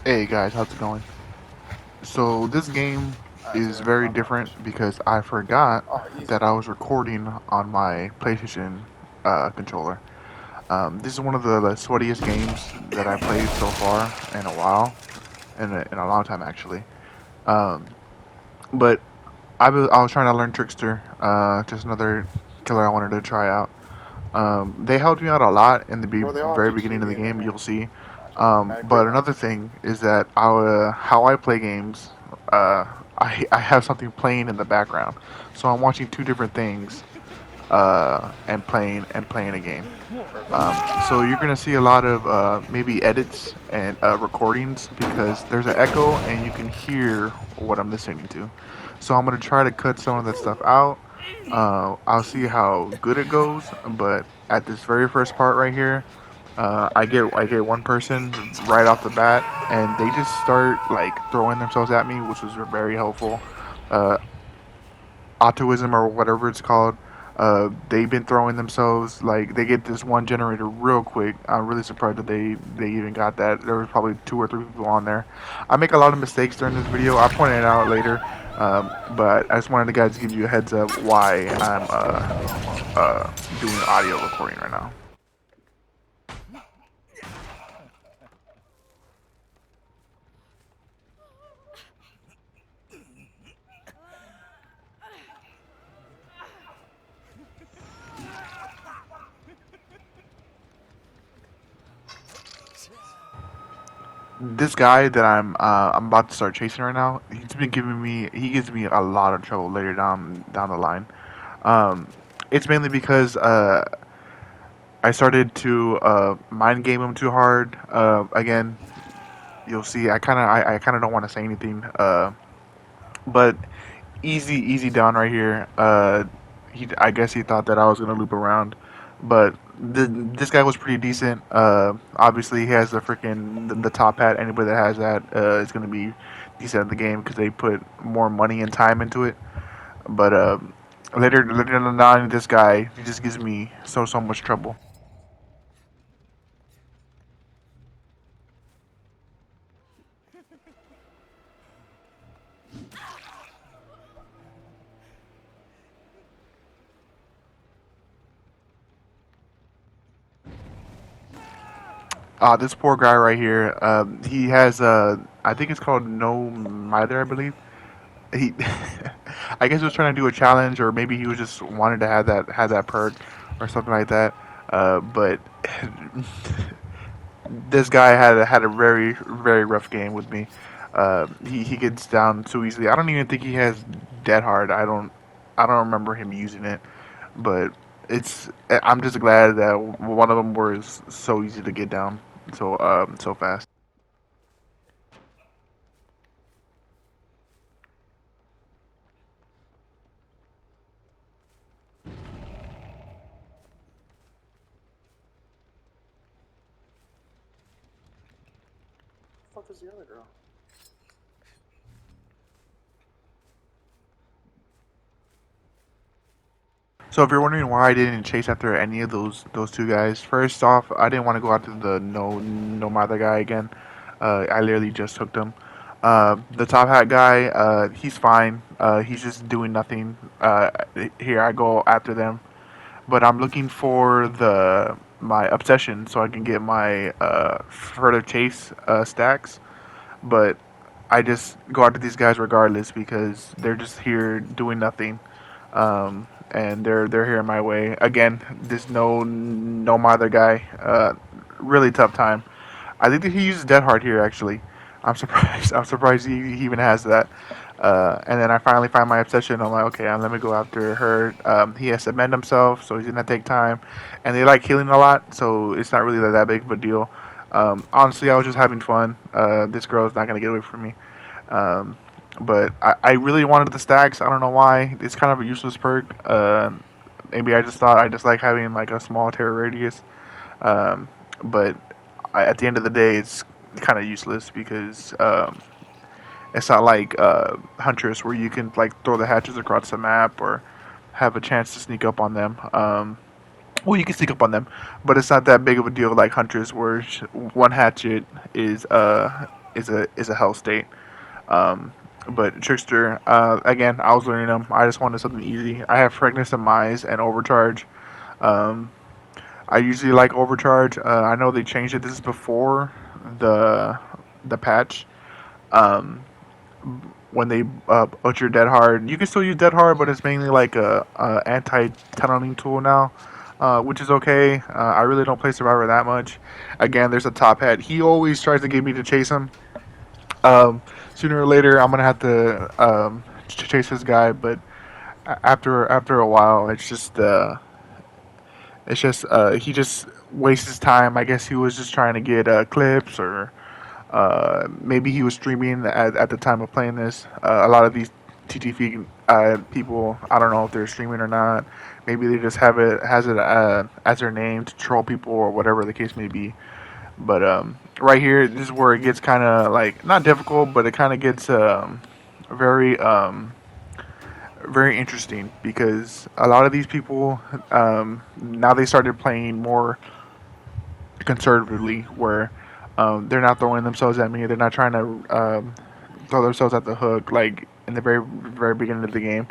Hey guys, how's it going? So this game is very different because I forgot that I was recording on my PlayStation controller. This is one of the sweatiest games that I played so far in a while, in a long time actually. Um, but I was trying to learn Trickster, just another killer I wanted to try out. They helped me out a lot in the very beginning of the game. You'll see. But another thing is that how I play games, uh, I have something playing in the background, so I'm watching two different things and playing a game. So you're gonna see a lot of maybe edits and recordings because there's an echo and you can hear what I'm listening to. So I'm gonna try to cut some of that stuff out. I'll see how good it goes, but at this very first part right here, I get one person right off the bat, and they just start like throwing themselves at me, which was very helpful. Uh, Autoism or whatever it's called. They've been throwing themselves like they get this one generator real quick. I'm really surprised that they even got that. There was probably two or three people on there. I make a lot of mistakes during this video. I point it out later, but I just wanted to guys give you a heads up why I'm doing audio recording right now. This guy that I'm about to start chasing right now, he gives me a lot of trouble later down the line. Um, it's mainly because I started to mind game him too hard. Again, you'll see. I kind of don't want to say anything. But easy down right here. I guess he thought that I was gonna loop around, but this guy was pretty decent. Obviously he has the top hat. Anybody that has that is gonna be decent at the game because they put more money and time into it. But later down the line, this guy he just gives me so much trouble. This poor guy right here. He has I think it's called No Mither, I believe. He, I guess he was trying to do a challenge, or maybe he was just wanted to have that perk, or something like that. But this guy had a very rough game with me. He gets down so easily. I don't even think he has dead hard. I don't remember him using it, but it's. I'm just glad that one of them was so easy to get down so fast. So if you're wondering why I didn't chase after any of those two guys, first off, I didn't want to go after the no mother guy again. I literally just hooked him. The top hat guy, he's fine. He's just doing nothing. Here I go after them, but I'm looking for the my obsession so I can get my further chase stacks. But I just go after these guys regardless because they're just here doing nothing. And they're here in my way again. This no mother guy, really tough time. I think that he uses Dead Hard here actually. I'm surprised. I'm surprised he even has that. And then I finally find my obsession. I'm like, okay, let me go after her. He has to mend himself, so he's gonna take time. And they like healing a lot, so it's not really that big of a deal. Honestly, I was just having fun. This girl is not gonna get away from me. Um, but I really wanted the stacks. I don't know why. It's kind of a useless perk. Maybe I just thought I just like having like a small terror radius. But at the end of the day, it's kind of useless because it's not like Huntress where you can like throw the hatches across the map or have a chance to sneak up on them. Well, you can sneak up on them, but it's not that big of a deal like Huntress, where one hatchet is a hell state. Um, but trickster, again, I was learning them. I just wanted something easy. I have frankness and Mize and overcharge. Um, I usually like overcharge. I know they changed it. This is before the the patch. Um, when they put your dead hard, you can still use dead hard, but it's mainly like a anti tunneling tool now, which is okay. I really don't play survivor that much. Again, there's a top hat. He always tries to get me to chase him. Sooner or later, I'm gonna have to chase this guy, but after a while, it's just he just wastes his time. I guess he was just trying to get clips, or maybe he was streaming at the time of playing this. A lot of these TTV people, I don't know if they're streaming or not. Maybe they just have it has it as their name to troll people or whatever the case may be. But right here, this is where it gets kind of like not difficult, but it kind of gets very very interesting because a lot of these people now they started playing more conservatively, where they're not throwing themselves at me. They're not trying to throw themselves at the hook like in the very beginning of the game.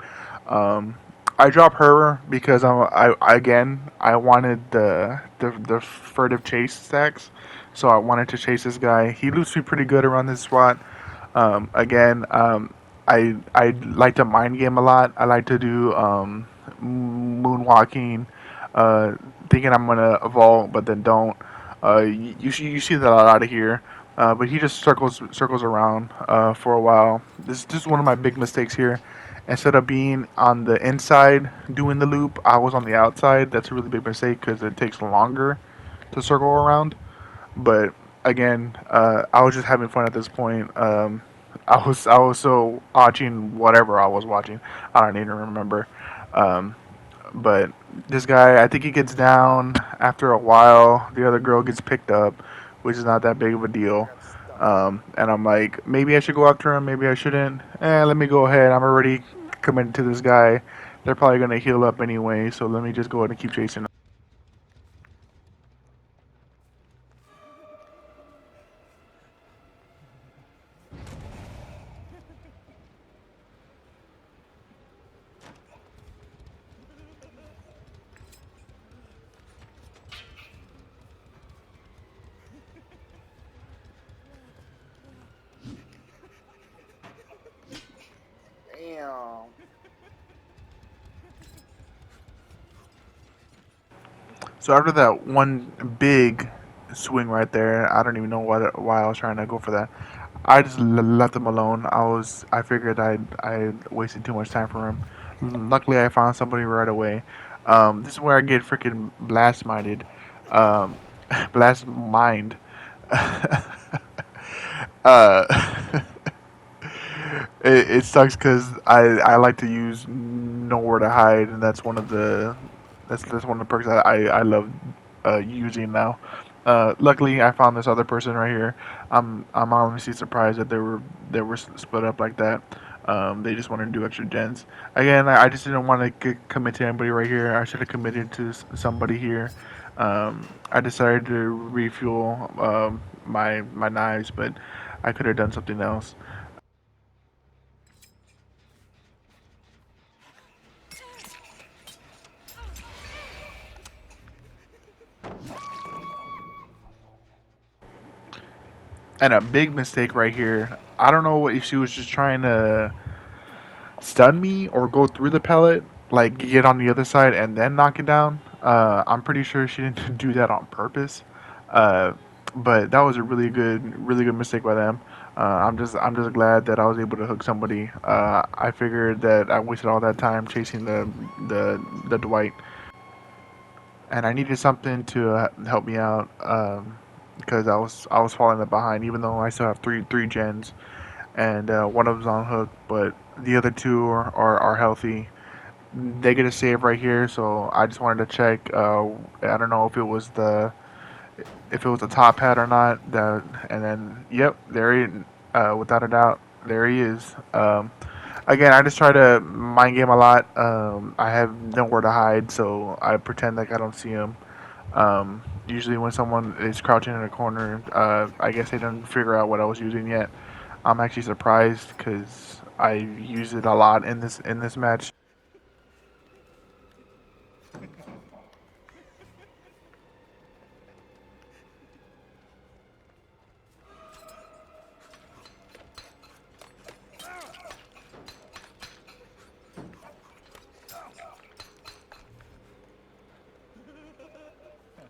Um, I drop her because I wanted the furtive chase stacks, so I wanted to chase this guy. He loops me pretty good around this spot. Again, I like to mind game a lot. I like to do moonwalking, uh, thinking I'm gonna evolve, but then don't. You see that a lot of here, but he just circles around for a while. This is one of my big mistakes here. Instead of being on the inside doing the loop, I was on the outside. That's a really big mistake because it takes longer to circle around. But again, I was just having fun at this point. I was so watching whatever I was watching. I don't even remember. Um, but this guy, I think he gets down after a while. The other girl gets picked up, which is not that big of a deal. And I'm like, maybe I should go after him. Maybe I shouldn't. Let me go ahead. I'm already committed to this guy. They're probably gonna heal up anyway, so let me just go ahead and keep chasing. Damn. So after that one big swing right there, I don't even know why I was trying to go for that. I just left him alone. I figured I wasted too much time for him. Luckily, I found somebody right away. This is where I get freaking blast minded, um, blast mind. uh, it sucks because I like to use nowhere to hide, and that's one of the perks I love using now. Luckily, I found this other person right here. I'm honestly surprised that they were split up like that. They just wanted to do extra gens. Again, I just didn't want to commit to anybody right here. I should have committed to somebody here. I decided to refuel my knives, but I could have done something else. And a big mistake right here. I don't know if she was just trying to stun me or go through the pellet, like get on the other side and then knock it down. I'm pretty sure she didn't do that on purpose. Uh, but that was a really good mistake by them. I'm just glad that I was able to hook somebody. I figured that I wasted all that time chasing the Dwight, and I needed something to help me out because I was falling behind, even though I still have three gens, and one of them's on hook, but the other two are healthy. They get a save right here, so I just wanted to check. I don't know if it was the top hat or not. And then yep, there he, without a doubt, there he is. Again, I just try to mind game a lot. I have nowhere to hide, so I pretend like I don't see him. Um, Usually, when someone is crouching in a corner, I guess they didn't figure out what I was using yet. I'm actually surprised because I use it a lot in this match.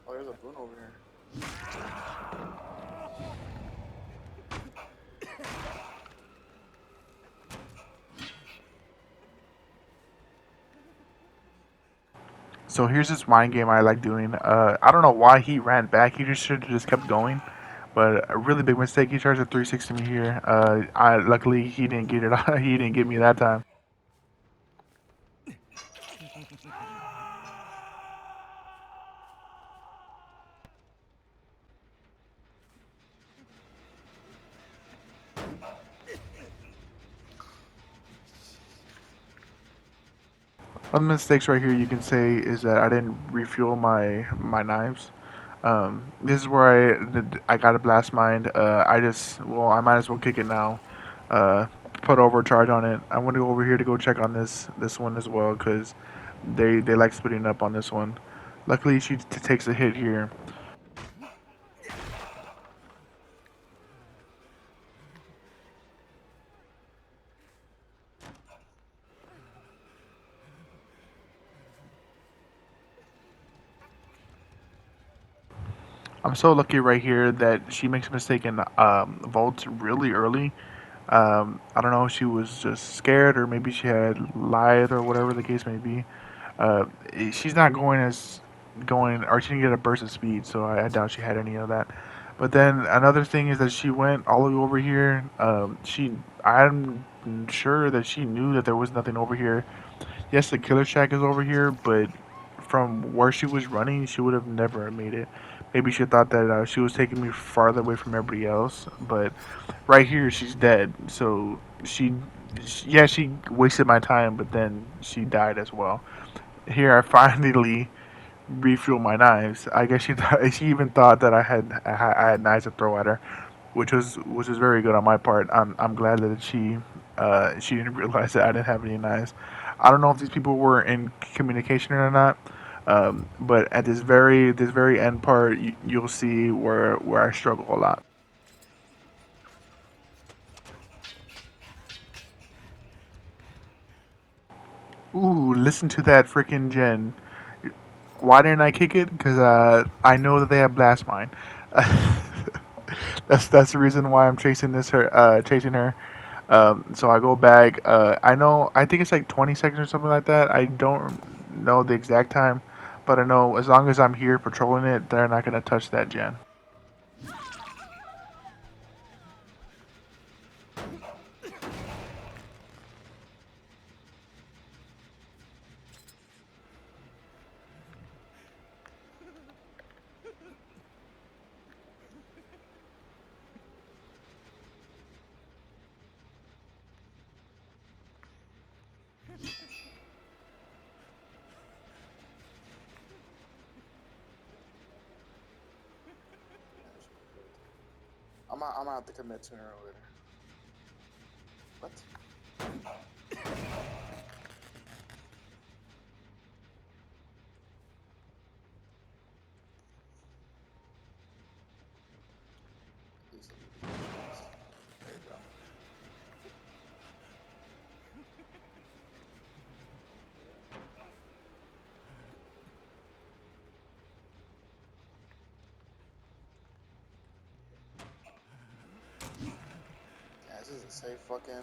Oh, there's a boon over here. So here's this mind game I like doing. I don't know why he ran back. He just should have just kept going. But a really big mistake. He charged a 360 me here. I luckily he didn't get it. He didn't get me that time. One of the mistakes right here you can say is that I didn't refuel my knives. This is where I got a blast mind. I just well I might as well kick it now. Put overcharge on it. I want to go over here to go check on this one as well because they like splitting up on this one. Luckily she takes a hit here. I'm so lucky right here that she makes a mistake and vaults really early. I don't know if she was just scared or maybe she had lied or whatever the case may be. Uh, she's not going as going, or she didn't get a burst of speed, so I doubt she had any of that. But then another thing is that she went all the way over here. I'm sure that she knew that there was nothing over here. Yes, the killer shack is over here, but from where she was running, she would have never made it. Maybe she thought that she was taking me farther away from everybody else, but right here she's dead. So yeah, she wasted my time, but then she died as well. Here I finally refuel my knives. I guess she even thought that I had knives to throw at her, which was very good on my part. I'm glad that she didn't realize that I didn't have any knives. I don't know if these people were in communication or not, but at this very end part, you'll see where I struggle a lot. Ooh, listen to that freaking gen. Why didn't I kick it? Because I know that they have blast mine. That's the reason why I'm chasing her. So I go back. I know. I think it's like 20 seconds or something like that. I don't know the exact time, but I know as long as I'm here patrolling it, they're not gonna touch that gen. I'm gonna have to commit sooner or later. What? Please let me be patient. There you go. Yeah, this is a safe fucking.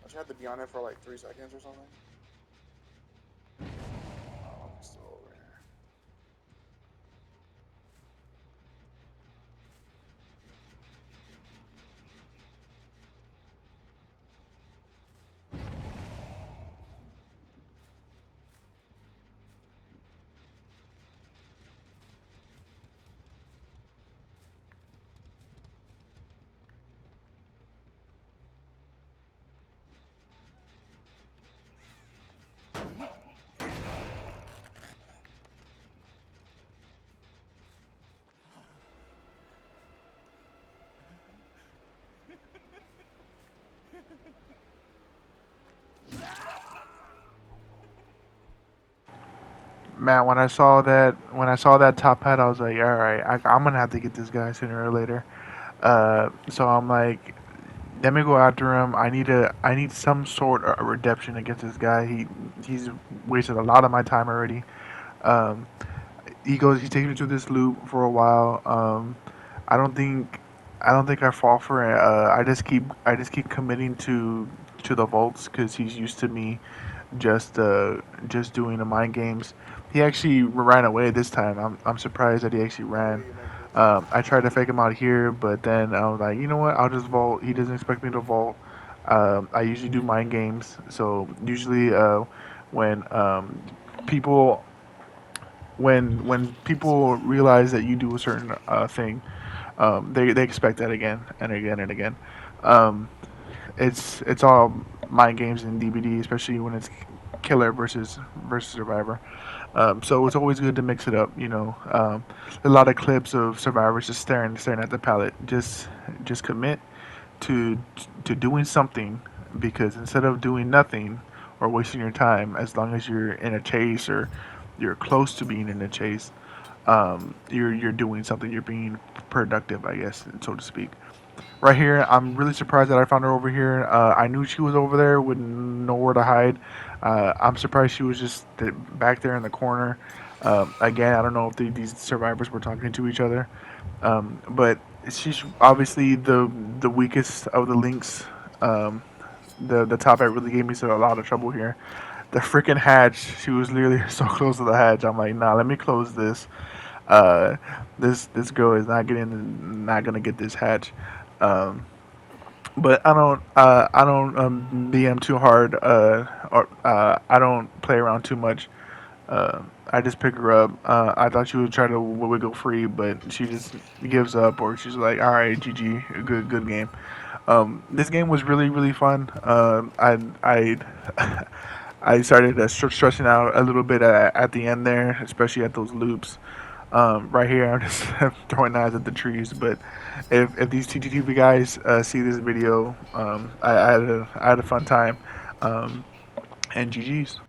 Don't you have to be on it for like 3 seconds or something? Oh, I'm still over here. Man, when I saw that top hat, I was like, all right, I'm gonna have to get this guy sooner or later. So I'm like, let me go after him. I need some sort of redemption against this guy. He's wasted a lot of my time already. Um, he takes me to this loop for a while. I don't think I don't think I fall for it. I just keep committing to the vaults because he's used to me just doing the mind games. He actually ran away this time. I'm surprised that he actually Oh, ran. you like this one? I tried to fake him out here, but then I was like, you know what? I'll just vault. He doesn't expect me to vault. I usually do mind games, so usually when people when people realize that you do a certain thing, they expect that again and again and again. Um, it's all mind games in DBD, especially when it's killer versus survivor. So it's always good to mix it up. A lot of clips of survivors just staring at the palette. Just commit to to doing something because instead of doing nothing or wasting your time, as long as you're in a chase or you're close to being in a chase, you're doing something. You're being productive, I guess, so to speak. Right here, I'm really surprised that I found her over here. I knew she was over there with nowhere to hide. I'm surprised she was just back there in the corner. Again, I don't know if these survivors were talking to each other, but she's obviously the weakest of the links. Um, the top hat really gave me a lot of trouble here. The freaking hatch, she was literally so close to the hatch. I'm like, nah, let me close this. Uh, this girl is not gonna get this hatch. Um, but I don't BM too hard. Or I don't play around too much. I just pick her up. I thought she would try to wiggle free, but she just gives up, or she's like, "All right, GG, good game." This game was really fun. I started stressing out a little bit at the end there, especially at those loops. Right here, I'm just throwing knives at the trees. But if these TTV guys see this video, I had a fun time. And GG's.